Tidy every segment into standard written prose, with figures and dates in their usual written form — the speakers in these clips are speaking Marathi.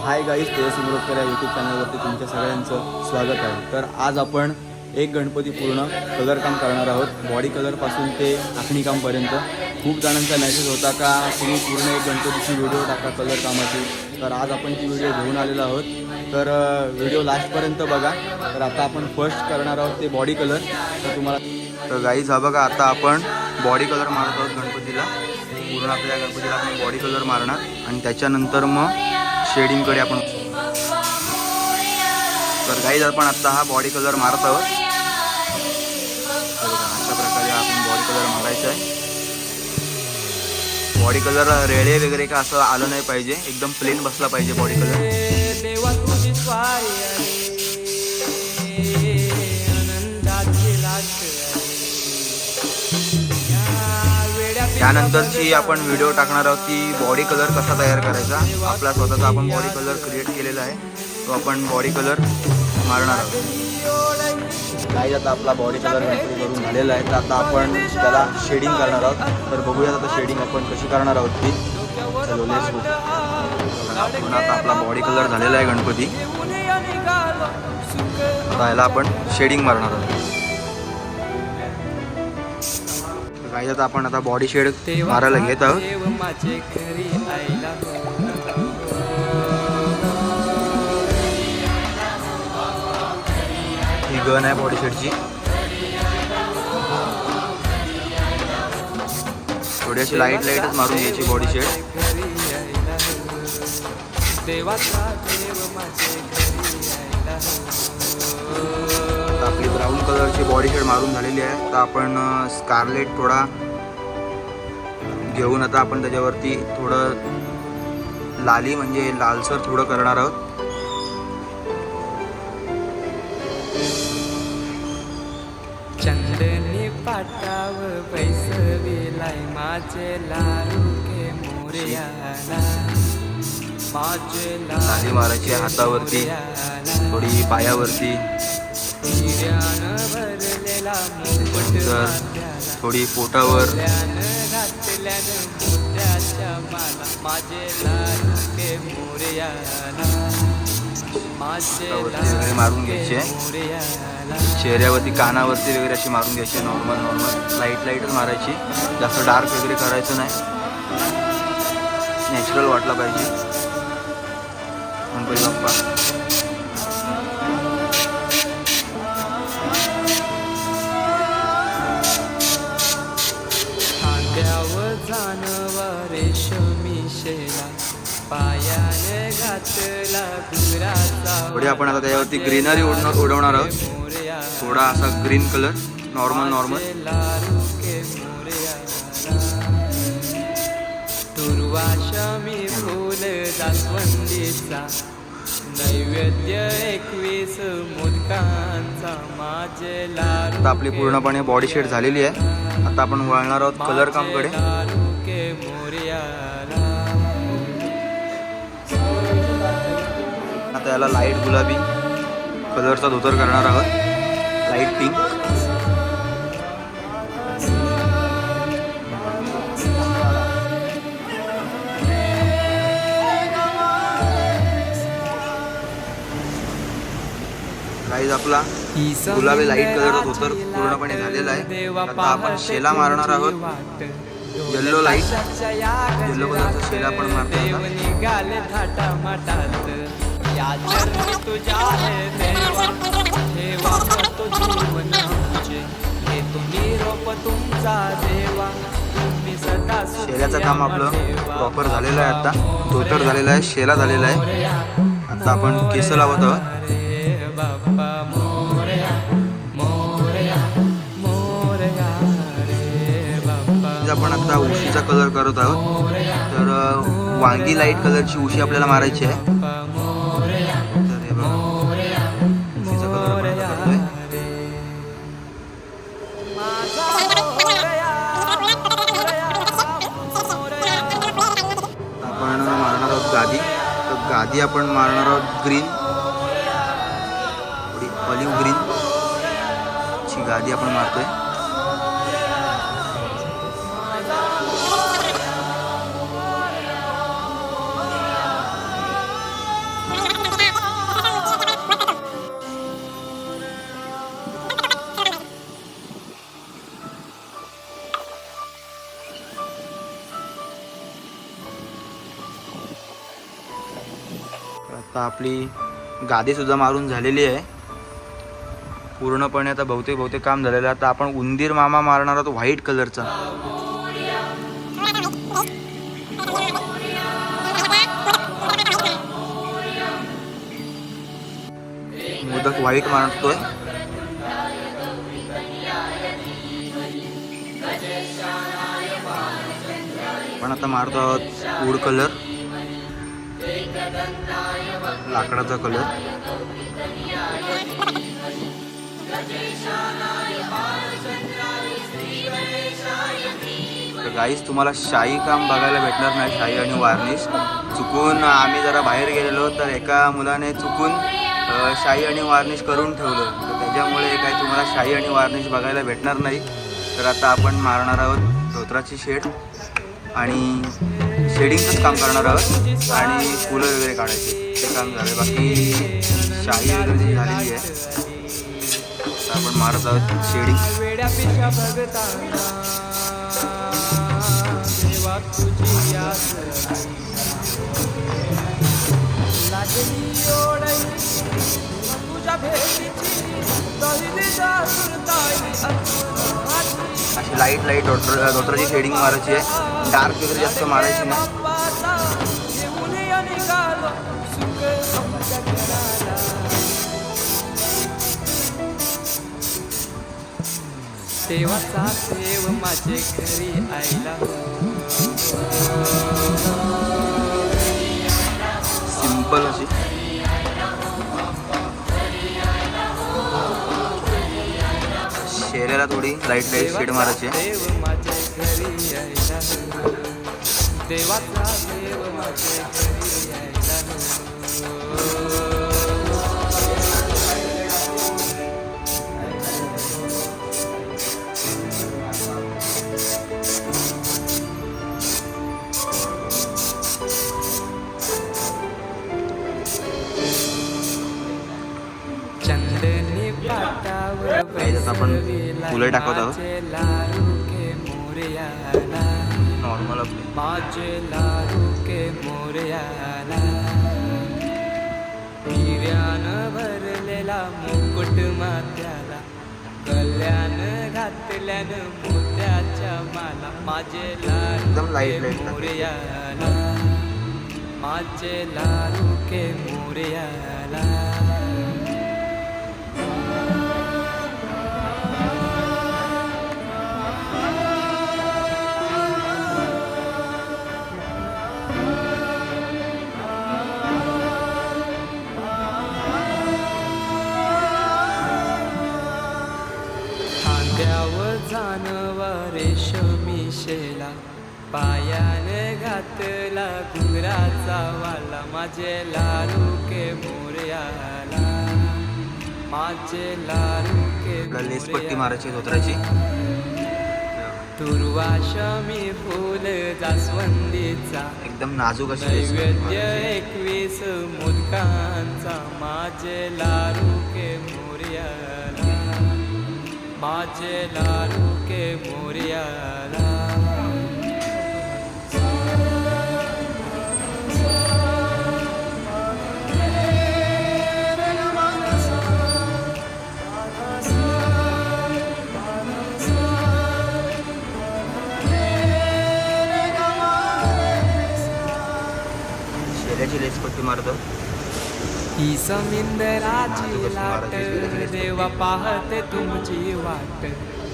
हाय गाईज, तेजस्वी मुरटकर या यूट्यूब चॅनलवरती तुमच्या सगळ्यांचं स्वागत आहे. तर आज आपण एक गणपती पूर्ण कलर काम करणार आहोत. बॉडी कलरपासून ते आखणी कामपर्यंत. खूप जणांचा मेसेज होता का तुम्ही पूर्ण एक गणपतीची व्हिडिओ टाका कलर कामाची. तर आज आपण ती व्हिडिओ घेऊन आलेलो आहोत. तर व्हिडिओ लास्टपर्यंत बघा. तर आता आपण फर्स्ट करणार आहोत ते बॉडी कलर. तर तुम्हाला तर गाईज हा बघा, आता आपण बॉडी कलर मारत आहोत गणपतीला. पूर्ण आपल्या गणपतीला आपण बॉडी कलर मारणार आणि त्याच्यानंतर मग शेडिंगकडे आपण. तर गाईज आपण आत्ता हा बॉडी कलर मारत आहोत. अशा प्रकारे आपण बॉडी कलर मारायचा आहे. बॉडी कलर रेळे वगैरे का असं आलं नाही पाहिजे, एकदम प्लेन बसला पाहिजे बॉडी कलर. त्यानंतरची आपण व्हिडिओ टाकणार आहोत ती बॉडी कलर कसा तयार करायचा. आपला स्वतःचा आपण बॉडी कलर क्रिएट केलेला आहे, तो आपण बॉडी कलर मारणार आहोत. काही आता आपला बॉडी कलर करून झालेला आहे. तर आता आपण त्याला शेडिंग करणार आहोत. तर बघूयात आता शेडिंग आपण कशी करणार आहोत ती. चलो लेट्स गो. आता आपला बॉडी कलर झालेला आहे गणपती. आता याला आपण शेडिंग मारणार आहोत. काही आता आपण आता बॉडी शेड मारायला घेत आहोत. ही गन आहे बॉडी शेडची. थोडी अशी लाईटच मारून घ्यायची बॉडी शेड. आपली ब्राऊन कलरची बॉडी शेड मारून झालेली आहे. तर आपण स्कारलेट थोडा घेऊन आता आपण त्याच्यावरती थोडं लाली म्हणजे लालसर थोडं करणार आहोत. चंदनी पाटाव बैसविलाय माझे लाडके मोरयाला. लाली मारायची हातावरती, थोडी पायावरती, तर थोडी पोटावर. वगैरे मारून घ्यायचे. चेहऱ्यावरती, कानावरती वगैरे अशी मारून घ्यायची. नॉर्मल लाईटच मारायची. जास्त डार्क वगैरे करायचं नाही, नॅचरल वाटला पाहिजे गणपती बाप्पा. थोडी आपण आता त्याच्यावरती ग्रीनरी उडवणार आहोत. थोडा असा ग्रीन कलर नॉर्मल. नैवेद्य 21 मोदकांचा माझे लाडू. आता आपली पूर्णपणे बॉडी शेड झालेली आहे. आता आपण वळणार आहोत कलर कामकडे. आता याला लाईट गुलाबी कलरचा धोतर करणार आहोत, लाईट पिंक. गाईज आपला गुलाबी लाईट कलरचा धोतर पूर्णपणे झालेला आहे. आता आपण शेला मारणार आहोत. येल्लो कलरचा शेला पण मारतो. शेल्याचं काम आपलं प्रॉपर झालेलं आहे. आता धोतर झालेला आहे, शेला झालेला आहे. आता आपण केस लावत आहोत. आपण आता उशीचा कलर करत आहोत. तर वांगी लाईट कलरची उशी आपल्याला मारायची आहे. तर हे बघा, उशीचा कलर आपण करतोय. आपण मारणार आहोत गादी. तर गादी आपण मारणार आहोत ग्रीन, थोडी ऑलिव्ह ग्रीन ची गादी आपण मारतोय. आता आपली गादी सुद्धा मारून झालेली आहे पूर्णपणे. आता बहुतेक काम झालेलं आहे. आता आपण उंदीर मामा मारणार आहोत व्हाईट कलरचा. मोदक व्हाईट मारतोय. पण आता मारतो आहोत वूड कलर, लाकडाचा कलर. तर गाईस तुम्हाला शाही काम बघायला भेटणार नाही, शाही आणि वार्निश. चुकून आम्ही जरा बाहेर गेलेलो तर एका मुलाने चुकून शाही आणि वार्निश करून ठेवलं, तर त्याच्यामुळे काही तुम्हाला शाही आणि वार्निश बघायला भेटणार नाही. तर आता आपण मारणार आहोत धोत्राची शेड आणि शेडिंगचंच काम करणार आहोत आणि फुलं वगैरे काढायचे ते काम झालं. बाकी शाही वगैरे जी झालेली आहे. आता आपण मारत आहोत शेडिंग. अशी लाईट धोत्राची शेडिंग मारायची आहे. डार्क वगैरे जास्त मारायची नाही. देवाचा देव माझे घरी आईला. सिंपल अशी शेऱ्याला थोडी लाईट शेड मारायची आहे. देव माझे घरी आईला. देवाचा देव माझे घरी आईला. चंदनी पाटावर आपण फुलं टाकत आहोत. नॉर्मल आपले माझे लाडू के मोरयाला. हिऱ्यानं भरलेला मुकुट मात्याला, गल्यानं घातल्यानं मोत्याच्या माला. माझे एकदम लाडू light के मोरयाला. माझे लाडू के मोरयाला. खांद्यावर जानवा रेशमी शेला, पायाने घातला घुंगराचा वाला. माझे लाडू के मोरयाला. माझे लाडू के लेस पट्टी मारायची धोत्राची. दुर्वाशमी फुल जास्वंदीचा, एकदम नाजूक अशी लेस नैवेद्य 21 मोदकांचा. माझे लाडू के मोरयाला. माझे लाडू के मोरयाला. शेऱ्याची लेस पट्टी मारतो. ही समिंदराची लाट, देवा पाहते तुमची वाट.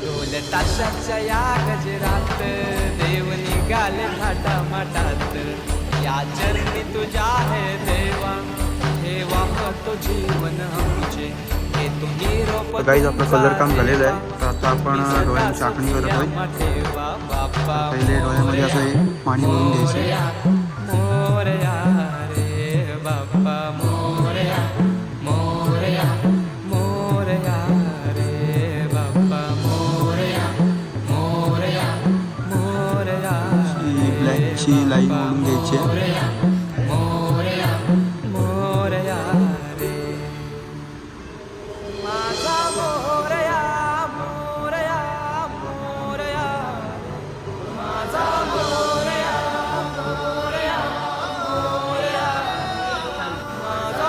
ढोल ताशाच्या या गजरात, देव निघाले थाटामाटात. या चरणी तुझ्या हे देवा, हे वाहतो जीवन आमचे. हे तुम्ही रोप गाईज आपलं कलर काम झालेलं आहे. तर आता आपण डोळ्यांची झाकणी करतोय. पहिले डोळ्यामध्ये असं हे पाणी भरून घ्यायचं. मोरया रे बाप्पा मोरया. मोरया मोरया रे बाप्पा मोरया. मोरया मोरया ब्लॅकची लाईन ओढून घ्यायची आहे. मोरया मोरया रे माझा मोरया. मोरया मोरया माझा मोरया. मोरया मोरया माझा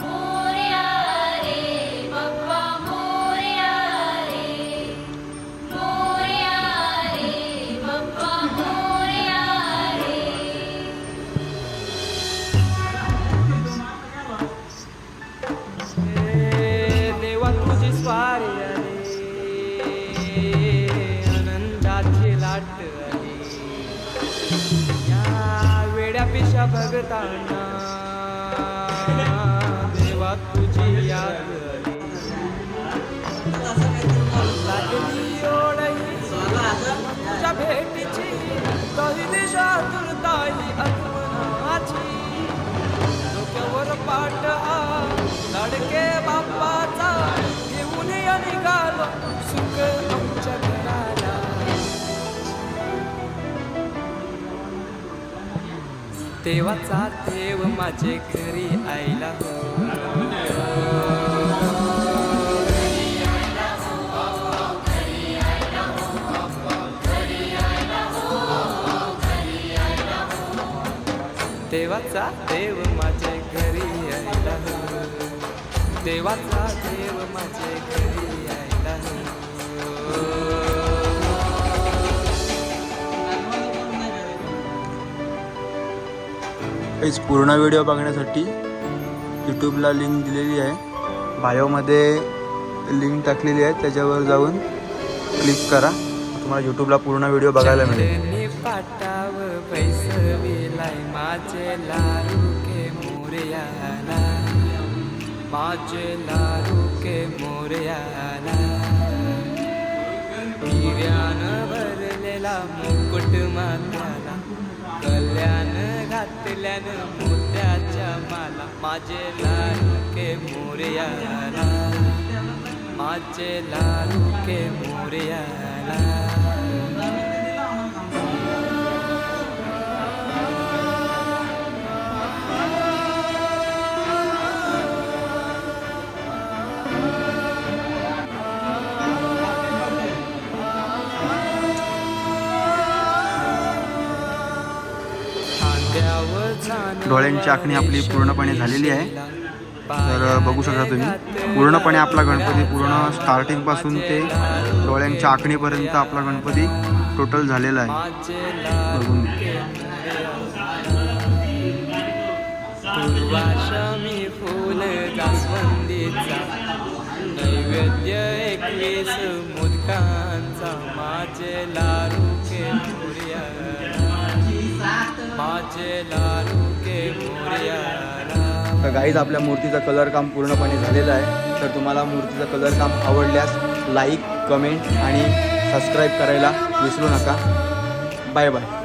मोरया रे बाप्पा मोरया रे मोरया रे बाप्पा मोरया रे देवा तुझी स्वारी आली आनंदाची लाट आली या वेड्या पिशा भगतांना देवा तुझी याद आली लागली ओढही तुझ्या भेटीची काही दिशा तुरताई आत्मनाची डोक्यावर पाट लाडके बाप्पाचा घेऊन या निघालो सुख आमच्या घराला देवाचा देव माझे घरी आईला हो देवाचा देव माझे घरी यायला हो देवाचा देव माझे घरी यायला हो हेच पूर्ण व्हिडिओ बघण्यासाठी यूट्यूबला लिंक दिलेली आहे बायोमध्ये लिंक टाकलेली आहे त्याच्यावर जाऊन क्लिक करा तुम्हाला यूट्यूबला पूर्ण व्हिडिओ बघायला मिळेल अंजनी पाटाव पैसविलाय माझे लाडूके मोरयाला माझे लाडूके मोरयाला हिऱ्यानं भरलेला मुकुट माथ्याला कल्याण घातल्यानं मोत्याच्या माला माझे लाडूके मोरयाला माझे लाडूके मोरयाला डोळ्यांची आखणी आपली पूर्णपणे झालेली आहे तर बघू शकता तुम्ही पूर्णपणे आपला गणपती पूर्ण स्टार्टिंगपासून ते डोळ्यांच्या आखणीपर्यंत आपला गणपती टोटल झालेला आहे बघून घ्या. पूर्वाश्रमी फूल जास्वंदीचा नैवेद्य 21 मोदकांचा माझे लाडूके मोरयाला माझे लाडूके मोरयाला तर गाईज आपल्या मूर्तीचं कलर काम पूर्णपणे झालेलं आहे तर तुम्हाला मूर्तीचं कलर काम आवडल्यास लाईक कमेंट आणि सबस्क्राईब करायला विसरू नका बाय बाय